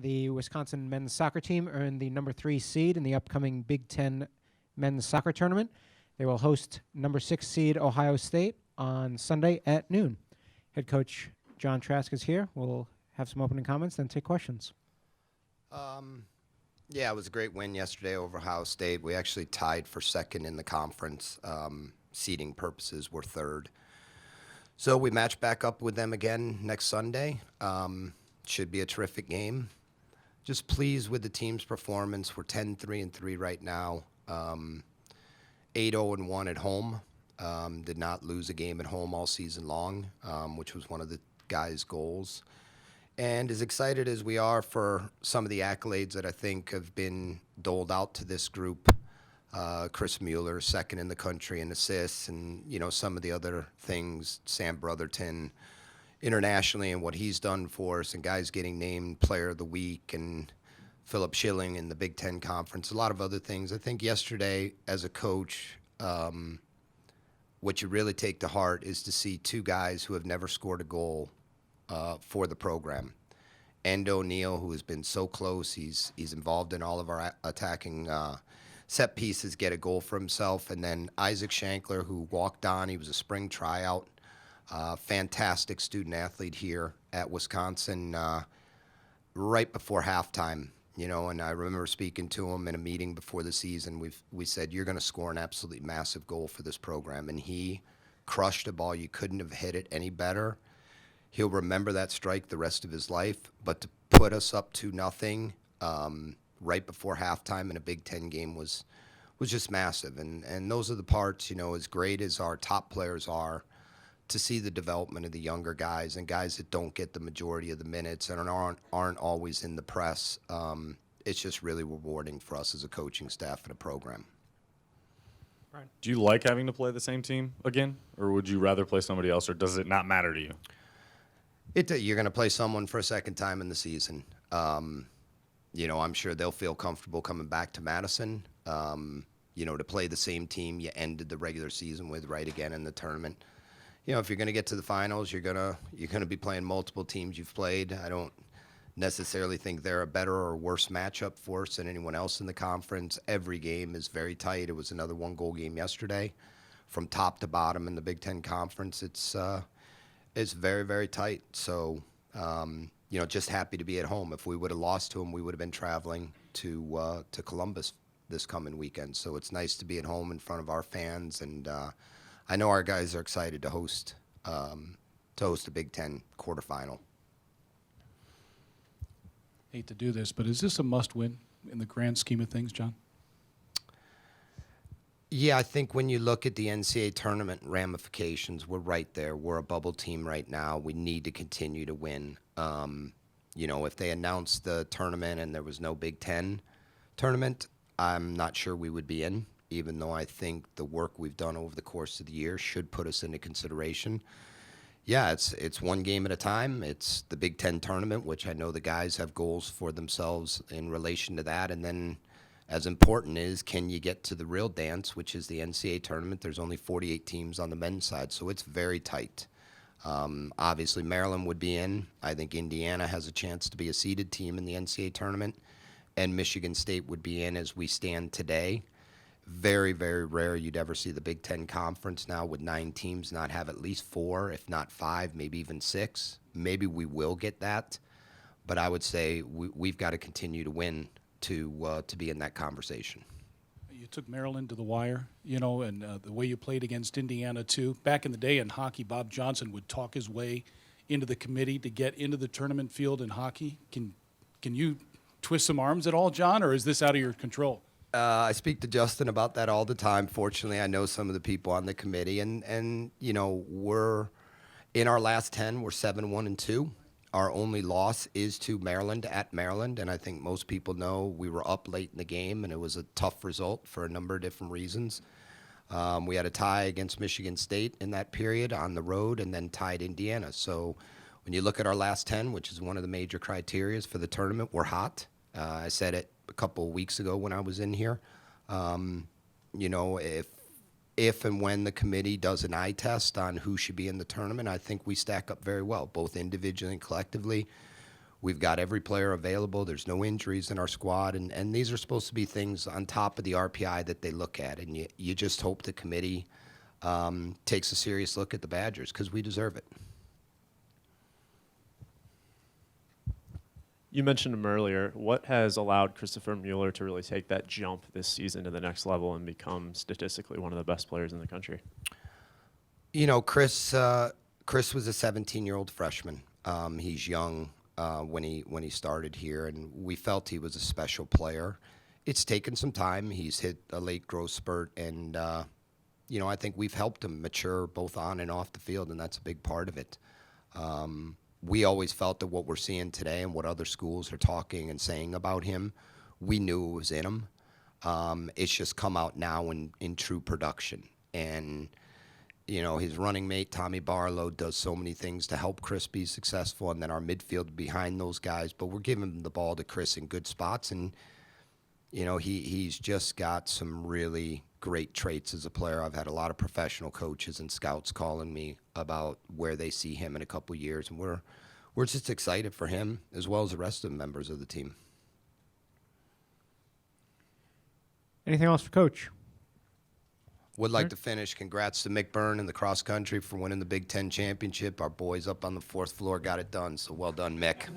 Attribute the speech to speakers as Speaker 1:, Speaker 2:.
Speaker 1: the Wisconsin men's soccer team earned the number 3 seed in the upcoming Big Ten men's soccer tournament. They will host number 6 seed Ohio State on Sunday at noon. Head coach John Trask is here. We'll have some opening comments, then take questions.
Speaker 2: Yeah, it was a great win yesterday over Ohio State. We actually tied for second in the conference. Seeding purposes, we're third. So we match back up with them again next Sunday. Should be a terrific game. Just pleased with the team's performance. We're 10-3-3 right now. 8-0-1 at home. Did not lose a game at home all season long, which was one of the guys' goals. And as excited as we are for some of the accolades that I think have been doled out to this group, Chris Mueller, second in the country in assists, and some of the other things, Sam Brotherton internationally and what he's done for us, and guys getting named Player of the Week, and Philip Schilling in the Big Ten Conference, a lot of other things. I think yesterday, as a coach, what you really take to heart is to see two guys who have never scored a goal for the program. End O'Neal, who has been so close, he's involved in all of our attacking set pieces, get a goal for himself. And then Isaac Shankler, who walked on, he was a spring tryout, fantastic student athlete here at Wisconsin right before halftime. And I remember speaking to him in a meeting before the season. We said, you're going to score an absolutely massive goal for this program. And he crushed a ball. You couldn't have hit it any better. He'll remember that strike the rest of his life. But to put us up 2-0 right before halftime in a Big Ten game was just massive. And those are the parts, as great as our top players are, to see the development of the younger guys and guys that don't get the majority of the minutes and aren't always in the press. It's just really rewarding for us as a coaching staff and a program.
Speaker 3: Right. Do you like having to play the same team again, or would you rather play somebody else, or does it not matter to you?
Speaker 2: You're going to play someone for a second time in the season. I'm sure they'll feel comfortable coming back to Madison. To play the same team you ended the regular season with right again in the tournament. If you're going to get to the finals, you're gonna be playing multiple teams you've played. I don't necessarily think they're a better or worse matchup for us than anyone else in the conference. Every game is very tight. It was another one-goal game yesterday, from top to bottom in the Big Ten Conference. It's very, very tight. So, just happy to be at home. If we would have lost to them, we would have been traveling to Columbus this coming weekend. So it's nice to be at home in front of our fans, and I know our guys are excited to host a Big Ten quarterfinal.
Speaker 4: Hate to do this, but is this a must-win in the grand scheme of things, John?
Speaker 2: Yeah, I think when you look at the NCAA tournament ramifications, we're right there. We're a bubble team right now. We need to continue to win. If they announced the tournament and there was no Big Ten tournament, I'm not sure we would be in, even though I think the work we've done over the course of the year should put us into consideration. Yeah, it's one game at a time. It's the Big Ten tournament, which I know the guys have goals for themselves in relation to that. And then as important is, can you get to the real dance, which is the NCAA tournament? There's only 48 teams on the men's side, so it's very tight. Obviously, Maryland would be in. I think Indiana has a chance to be a seeded team in the NCAA tournament, and Michigan State would be in as we stand today. Very, very rare you'd ever see the Big Ten Conference now with 9 teams not have at least 4, if not 5, maybe even 6. Maybe we will get that, but I would say we've got to continue to win to be in that conversation.
Speaker 4: You took Maryland to the wire, and the way you played against Indiana, too. Back in the day in hockey, Bob Johnson would talk his way into the committee to get into the tournament field in hockey. Can you twist some arms at all, John, or is this out of your control?
Speaker 2: I speak to Justin about that all the time. Fortunately, I know some of the people on the committee, and we're in our last 10, we're 7-1-2. Our only loss is to Maryland at Maryland, and I think most people know we were up late in the game, and it was a tough result for a number of different reasons. We had a tie against Michigan State in that period on the road, and then tied Indiana. So when you look at our last 10, which is one of the major criteria for the tournament, we're hot. I said it a couple of weeks ago when I was in here. If and when the committee does an eye test on who should be in the tournament, I think we stack up very well, both individually and collectively. We've got every player available. There's no injuries in our squad. And these are supposed to be things on top of the RPI that they look at. And you just hope the committee takes a serious look at the Badgers because we deserve it.
Speaker 5: You mentioned him earlier. What has allowed Christopher Mueller to really take that jump this season to the next level and become statistically one of the best players in the country?
Speaker 2: You know, Chris was a 17-year-old freshman. He's young when he started here, and we felt he was a special player. It's taken some time. He's hit a late growth spurt, and I think we've helped him mature both on and off the field, and that's a big part of it. We always felt that what we're seeing today and what other schools are talking and saying about him, we knew it was in him. It's just come out now in true production. And, his running mate, Tommy Barlow, does so many things to help Chris be successful, and then our midfield behind those guys. But we're giving the ball to Chris in good spots, and, he's just got some really great traits as a player. I've had a lot of professional coaches and scouts calling me about where they see him in a couple of years, and we're just excited for him as well as the rest of the members of the team.
Speaker 1: Anything else for Coach?
Speaker 2: Would like to finish. Congrats to Mick Byrne and the cross country for winning the Big Ten championship. Our boys up on the 4th floor got it done, so well done, Mick.